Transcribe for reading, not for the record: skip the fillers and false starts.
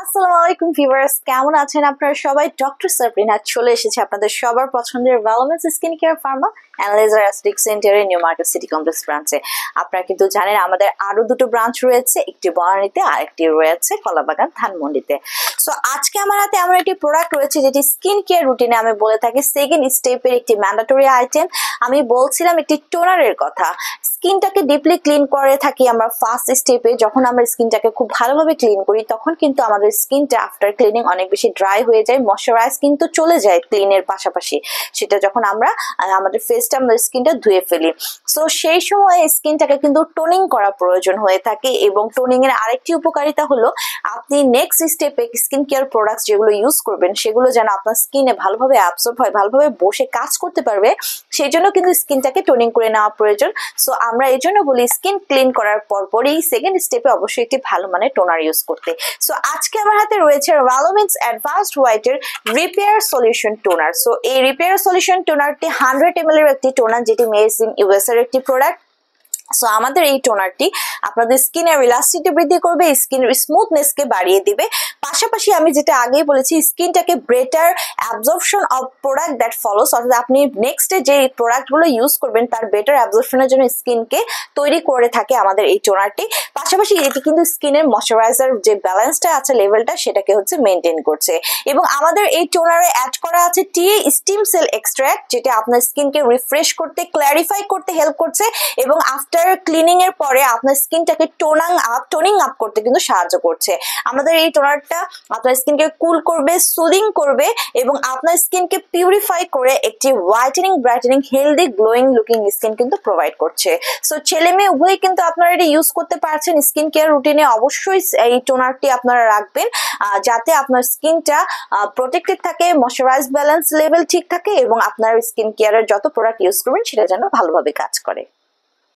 আসসালামু আলাইকুম ভিউয়ার্স, কেমন আছেন আপনারা সবাই? ডক্টর সাবরিনা চলে এসেছে আপনাদের সবার পছন্দের ভ্যালোমেন্স skin care pharma and laser aesthetic সেন্টারে নিউ মার্কেট সিটি কমপ্লেক্স ব্রাঞ্চে। আপনারা কিন্তু জানেন আমাদের আরো দুটো ব্রাঞ্চ রয়েছে, একটি বনানীতে আর একটি রয়েছে কলাবাগান ধানমন্ডিতে। সো আজকে আমার হাতে এমন একটি প্রোডাক্ট রয়েছে যেটি স্কিন কেয়ার রুটিনে আমি বলে থাকি সেকেন্ড স্টেপের একটি ম্যান্ডেটরি আইটেম। আমি বলছিলাম একটি টোনারের কথা। স্কিনটাকে ডিপলি ক্লিন করে থাকি আমরা ফার্স্ট স্টেপে। যখন আমরা স্কিনটাকে খুব ভালোভাবে ক্লিন করি তখন কিন্তু আমাদের স্কিনটা আফটার ক্লিনিং অনেক বেশি ড্রাই হয়ে যায়, ময়শ্চারাইজ কিন্তু চলে যায় ক্লিনের পাশাপাশি। সেটা যখন আমরা আমাদের ফেসটা আমাদের স্কিনটা ধুয়ে ফেলি, সো সেই সময় স্কিনটাকে কিন্তু টোনিং করা প্রয়োজন হয়ে থাকে। এবং টোনিং এর আরেকটি উপকারিতা হলো আপনি নেক্সট স্টেপে স্কিন কেয়ার প্রোডাক্টস যেগুলো ইউজ করবেন সেগুলো যেন আপনার স্কিনে ভালোভাবে অ্যাবসর্ব হয়, ভালোভাবে বসে কাজ করতে পারবে, সেই জন্য কিন্তু স্কিনটাকে টোনিং করে নেওয়া প্রয়োজন। সো আমরা এই জন্য বলি স্কিন ক্লিন করার পরপরই সেকেন্ড স্টেপে অবশ্যই একটি ভালো মানের টোনার ইউজ করতে। সো আজকে আমার হাতে রয়েছে ভ্যালোমেন্স অ্যাডভান্সড হোয়াইটের রিপেয়ার সলিউশন টোনার। সো এই রিপেয়ার সলিউশন টোনারটি 100 ml এর একটি টোনার, যেটি মেড ইন ইউএস এর একটি প্রোডাক্ট। সো আমাদের এই টোনারটি আপনাদের স্কিনের ইলাস্টিসিটি বৃদ্ধি করবে, স্কিনের স্মুথনেস কে বাড়িয়ে দিবে। পাশাপাশি আমি যেটা আগেই বলেছি, স্কিনটাকে better absorption of product that follows, অর্থাৎ আপনি নেক্সটে যে প্রোডাক্টগুলো ইউজ করবেন তার বেটার অ্যাবজর্পশনের জন্য স্কিনকে তৈরি করে থাকে আমাদের এই টোনারটি। পাশাপাশি এটি কিন্তু স্কিনের ময়শ্চারাইজার যে ব্যালেন্সটা আছে, লেভেলটা, সেটাকে হচ্ছে মেনটেন করছে। এবং আমাদের এই টোনারে অ্যাড করা আছে টিএ স্টিম সেল এক্সট্রাক্ট, যেটা আপনার স্কিনকে রিফ্রেশ করতে, করতে হেল্প করছে এবং আফটার ক্লিনিং এর পরে আপনার স্কিনটাকে টোনিং আপ করতে কিন্তু সাহায্য করছে। আমাদের এই টোনারটা আপনার স্কিনকে কুল করবে, সুদিং করবে এবং আপনার স্কিনকে পিউরিফাই করে একটি whitening, brightening, healthy, glowing looking skin কিন্তু প্রোভাইড করছে। সো ছেলে মেয়ে উভয়ই কিন্তু আপনারা এটা ইউজ করতে পারছেন। স্কিন কেয়ার রুটিনে অবশ্যই এই টোনারটি আপনারা রাখবেন যাতে আপনার স্কিনটা প্রোটেক্টেড থাকে, ময়শ্চারাইজ ব্যালেন্স লেভেল ঠিক থাকে এবং আপনার স্কিন কেয়ারের যত প্রোডাক্ট ইউজ করবেন সেটা যেন ভালোভাবে কাজ করে।